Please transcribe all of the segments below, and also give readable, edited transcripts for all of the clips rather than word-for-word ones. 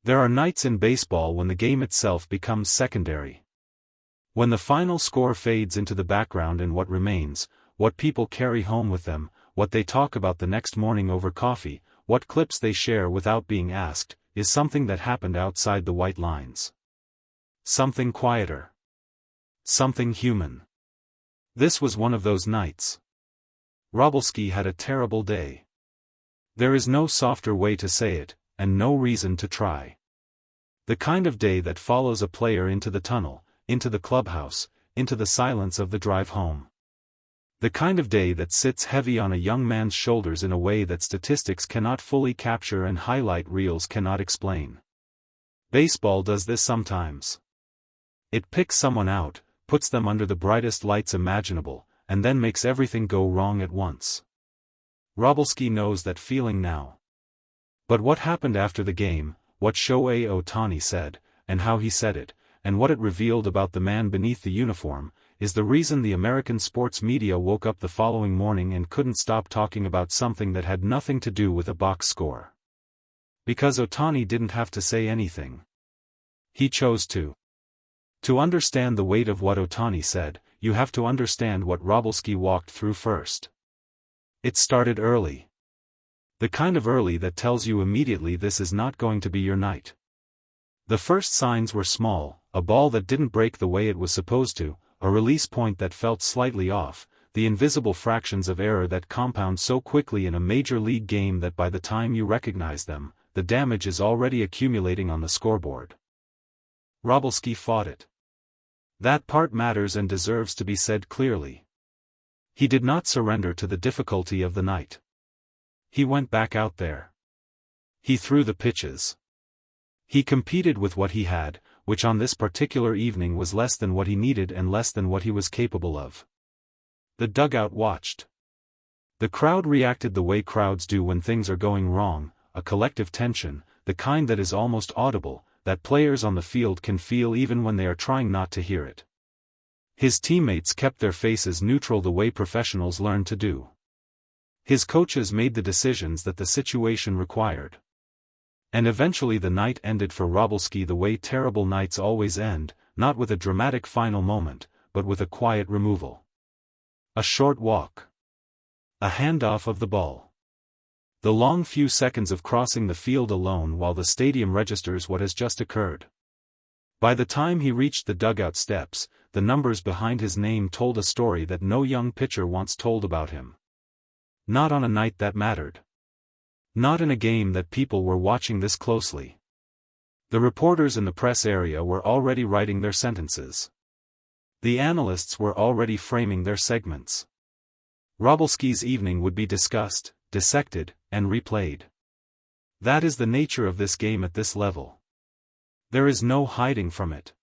There are nights in baseball when the game itself becomes secondary. When the final score fades into the background and what remains, what people carry home with them, what they talk about the next morning over coffee, what clips they share without being asked, is something that happened outside the white lines. Something quieter. Something human. This was one of those nights. Roblesky had a terrible day. There is no softer way to say it, and no reason to try. The kind of day that follows a player into the tunnel, into the clubhouse, into the silence of the drive home. The kind of day that sits heavy on a young man's shoulders in a way that statistics cannot fully capture and highlight reels cannot explain. Baseball does this sometimes. It picks someone out, puts them under the brightest lights imaginable, and then makes everything go wrong at once. Roblesky knows that feeling now. But what happened after the game, what Shohei Ohtani said, and how he said it, and what it revealed about the man beneath the uniform, is the reason the American sports media woke up the following morning and couldn't stop talking about something that had nothing to do with a box score. Because Ohtani didn't have to say anything. He chose to. To understand the weight of what Ohtani said, you have to understand what Roblesky walked through first. It started early. The kind of early that tells you immediately this is not going to be your night. The first signs were small, a ball that didn't break the way it was supposed to, a release point that felt slightly off, the invisible fractions of error that compound so quickly in a major league game that by the time you recognize them, the damage is already accumulating on the scoreboard. Roblesky fought it. That part matters and deserves to be said clearly. He did not surrender to the difficulty of the night. He went back out there. He threw the pitches. He competed with what he had, which on this particular evening was less than what he needed and less than what he was capable of. The dugout watched. The crowd reacted the way crowds do when things are going wrong, a collective tension, the kind that is almost audible, that players on the field can feel even when they are trying not to hear it. His teammates kept their faces neutral the way professionals learn to do. His coaches made the decisions that the situation required. And eventually the night ended for Roblesky the way terrible nights always end, not with a dramatic final moment, but with a quiet removal. A short walk. A handoff of the ball. The long few seconds of crossing the field alone while the stadium registers what has just occurred. By the time he reached the dugout steps, the numbers behind his name told a story that no young pitcher once told about him. Not on a night that mattered. Not in a game that people were watching this closely. The reporters in the press area were already writing their sentences. The analysts were already framing their segments. Roblesky's evening would be discussed, dissected, and replayed. That is the nature of this game at this level. There is no hiding from it.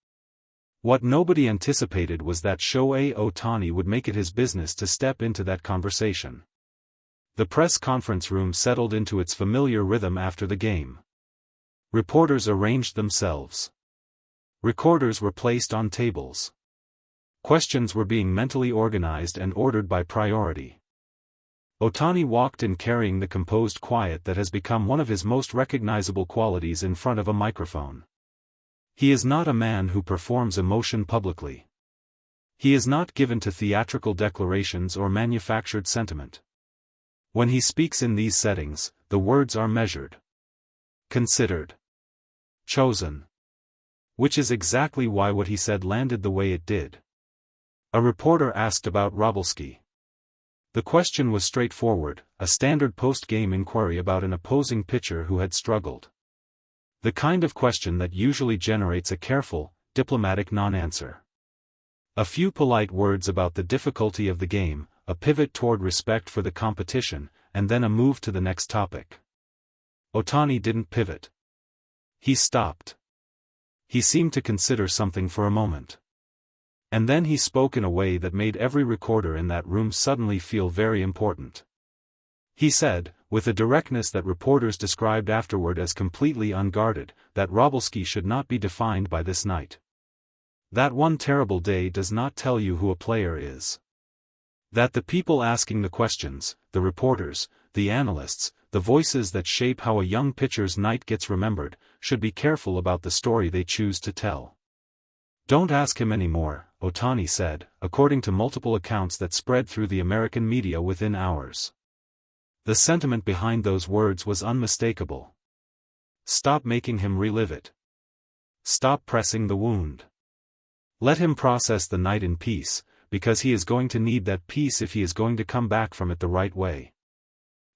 What nobody anticipated was that Shohei Ohtani would make it his business to step into that conversation. The press conference room settled into its familiar rhythm after the game. Reporters arranged themselves. Recorders were placed on tables. Questions were being mentally organized and ordered by priority. Ohtani walked in carrying the composed quiet that has become one of his most recognizable qualities in front of a microphone. He is not a man who performs emotion publicly. He is not given to theatrical declarations or manufactured sentiment. When he speaks in these settings, the words are measured, considered, chosen. Which is exactly why what he said landed the way it did. A reporter asked about Roblesky. The question was straightforward, a standard post-game inquiry about an opposing pitcher who had struggled. The kind of question that usually generates a careful, diplomatic non-answer. A few polite words about the difficulty of the game, a pivot toward respect for the competition, and then a move to the next topic. Ohtani didn't pivot. He stopped. He seemed to consider something for a moment. And then he spoke in a way that made every recorder in that room suddenly feel very important. He said, with a directness that reporters described afterward as completely unguarded, that Roblesky should not be defined by this night. That one terrible day does not tell you who a player is. That the people asking the questions, the reporters, the analysts, the voices that shape how a young pitcher's night gets remembered, should be careful about the story they choose to tell. Don't ask him anymore, Ohtani said, according to multiple accounts that spread through the American media within hours. The sentiment behind those words was unmistakable. Stop making him relive it. Stop pressing the wound. Let him process the night in peace, because he is going to need that peace if he is going to come back from it the right way.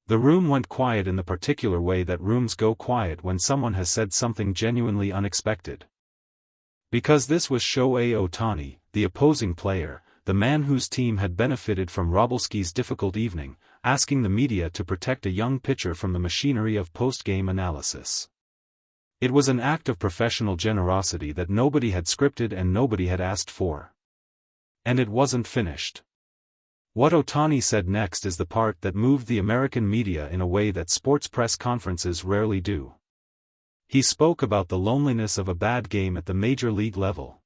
The room went quiet in the particular way that rooms go quiet when someone has said something genuinely unexpected. Because this was Shohei Ohtani, the opposing player, the man whose team had benefited from Roblesky's difficult evening, asking the media to protect a young pitcher from the machinery of post-game analysis. It was an act of professional generosity that nobody had scripted and nobody had asked for. And it wasn't finished. What Ohtani said next is the part that moved the American media in a way that sports press conferences rarely do. He spoke about the loneliness of a bad game at the major league level.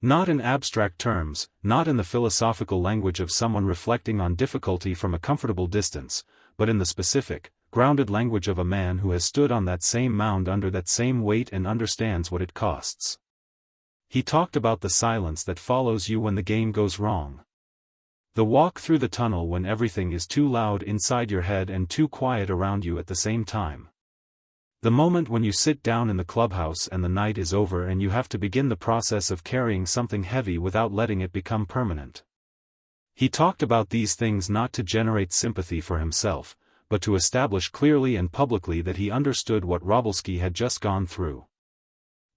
Not in abstract terms, not in the philosophical language of someone reflecting on difficulty from a comfortable distance, but in the specific, grounded language of a man who has stood on that same mound under that same weight and understands what it costs. He talked about the silence that follows you when the game goes wrong. The walk through the tunnel when everything is too loud inside your head and too quiet around you at the same time. The moment when you sit down in the clubhouse and the night is over and you have to begin the process of carrying something heavy without letting it become permanent. He talked about these things not to generate sympathy for himself, but to establish clearly and publicly that he understood what Roblesky had just gone through.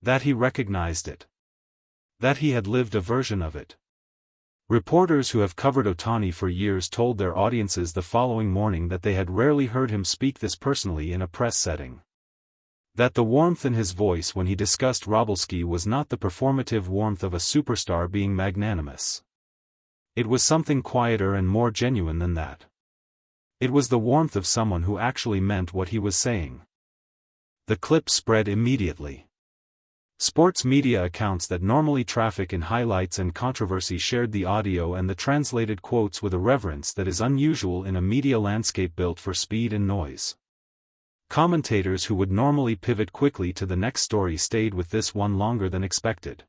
That he recognized it. That he had lived a version of it. Reporters who have covered Ohtani for years told their audiences the following morning that they had rarely heard him speak this personally in a press setting. That the warmth in his voice when he discussed Roblesky was not the performative warmth of a superstar being magnanimous. It was something quieter and more genuine than that. It was the warmth of someone who actually meant what he was saying. The clip spread immediately. Sports media accounts that normally traffic in highlights and controversy shared the audio and the translated quotes with a reverence that is unusual in a media landscape built for speed and noise. Commentators who would normally pivot quickly to the next story stayed with this one longer than expected.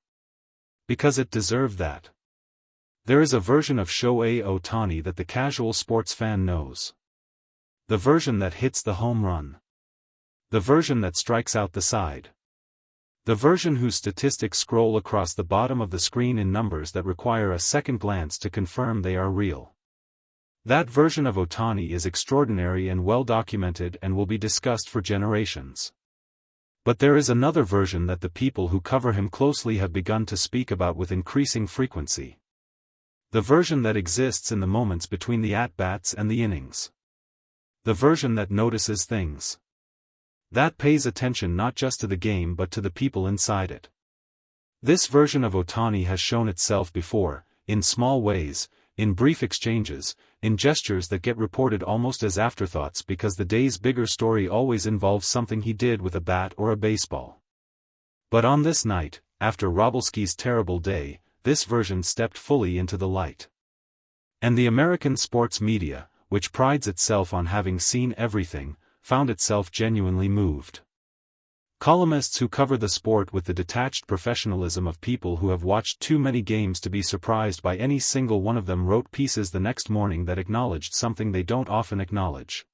Because it deserved that. There is a version of Shohei Ohtani that the casual sports fan knows. The version that hits the home run. The version that strikes out the side. The version whose statistics scroll across the bottom of the screen in numbers that require a second glance to confirm they are real. That version of Ohtani is extraordinary and well documented and will be discussed for generations. But there is another version that the people who cover him closely have begun to speak about with increasing frequency. The version that exists in the moments between the at-bats and the innings. The version that notices things. That pays attention not just to the game but to the people inside it. This version of Ohtani has shown itself before, in small ways, in brief exchanges, in gestures that get reported almost as afterthoughts because the day's bigger story always involves something he did with a bat or a baseball. But on this night, after Roblesky's terrible day, this version stepped fully into the light. And the American sports media, which prides itself on having seen everything, found itself genuinely moved. Columnists who cover the sport with the detached professionalism of people who have watched too many games to be surprised by any single one of them wrote pieces the next morning that acknowledged something they don't often acknowledge.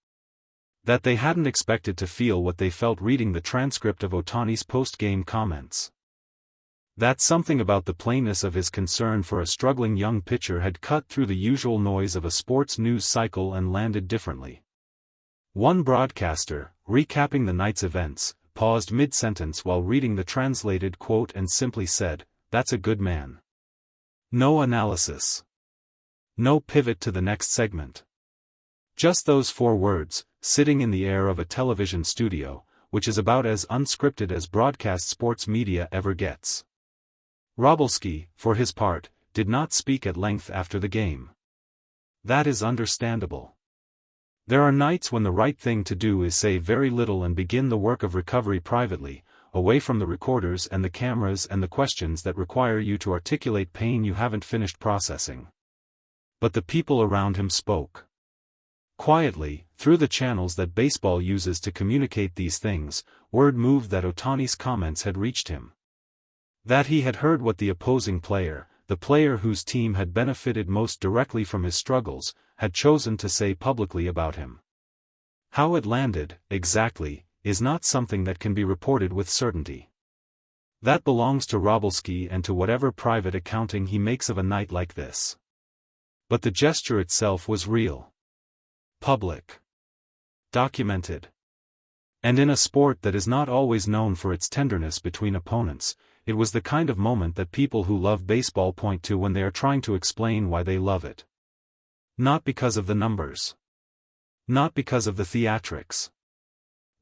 That they hadn't expected to feel what they felt reading the transcript of Ohtani's post-game comments. That something about the plainness of his concern for a struggling young pitcher had cut through the usual noise of a sports news cycle and landed differently. One broadcaster, recapping the night's events, paused mid-sentence while reading the translated quote and simply said, "That's a good man." No analysis. No pivot to the next segment. Just those 4 words, sitting in the air of a television studio, which is about as unscripted as broadcast sports media ever gets. Roblesky, for his part, did not speak at length after the game. That is understandable. There are nights when the right thing to do is say very little and begin the work of recovery privately, away from the recorders and the cameras and the questions that require you to articulate pain you haven't finished processing. But the people around him spoke. Quietly, through the channels that baseball uses to communicate these things, word moved that Ohtani's comments had reached him. That he had heard what the opposing player, the player whose team had benefited most directly from his struggles, had chosen to say publicly about him. How it landed, exactly, is not something that can be reported with certainty. That belongs to Roblesky and to whatever private accounting he makes of a night like this. But the gesture itself was real. Public. Documented. And in a sport that is not always known for its tenderness between opponents, it was the kind of moment that people who love baseball point to when they are trying to explain why they love it. Not because of the numbers. Not because of the theatrics.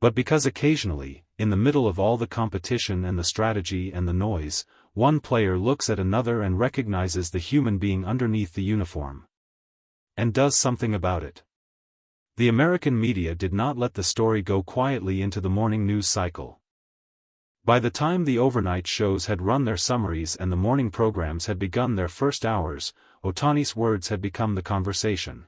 But because occasionally, in the middle of all the competition and the strategy and the noise, one player looks at another and recognizes the human being underneath the uniform. And does something about it. The American media did not let the story go quietly into the morning news cycle. By the time the overnight shows had run their summaries and the morning programs had begun their first hours, Ohtani's words had become the conversation.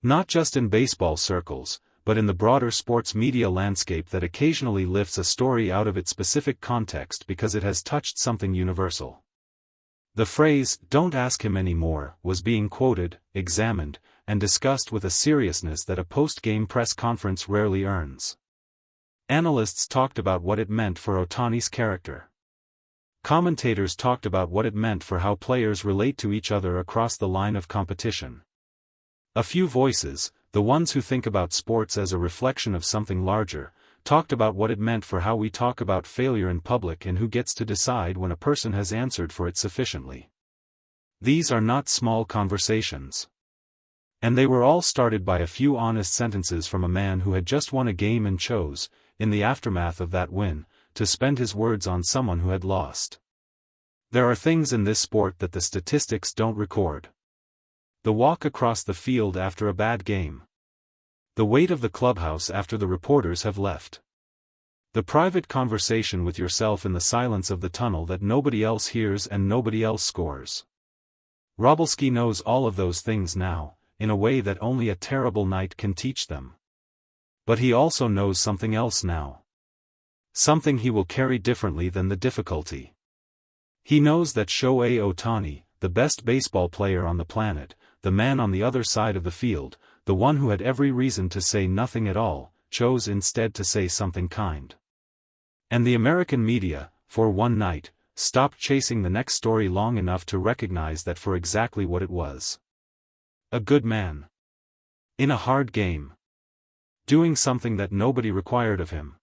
Not just in baseball circles, but in the broader sports media landscape that occasionally lifts a story out of its specific context because it has touched something universal. The phrase, "Don't ask him anymore," was being quoted, examined, and discussed with a seriousness that a post-game press conference rarely earns. Analysts talked about what it meant for Ohtani's character. Commentators talked about what it meant for how players relate to each other across the line of competition. A few voices, the ones who think about sports as a reflection of something larger, talked about what it meant for how we talk about failure in public and who gets to decide when a person has answered for it sufficiently. These are not small conversations. And they were all started by a few honest sentences from a man who had just won a game and chose, in the aftermath of that win, to spend his words on someone who had lost. There are things in this sport that the statistics don't record. The walk across the field after a bad game. The weight of the clubhouse after the reporters have left. The private conversation with yourself in the silence of the tunnel that nobody else hears and nobody else scores. Roblesky knows all of those things now, in a way that only a terrible night can teach them. But he also knows something else now. Something he will carry differently than the difficulty. He knows that Shohei Ohtani, the best baseball player on the planet, the man on the other side of the field, the one who had every reason to say nothing at all, chose instead to say something kind. And the American media, for one night, stopped chasing the next story long enough to recognize that for exactly what it was. A good man. In a hard game. Doing something that nobody required of him.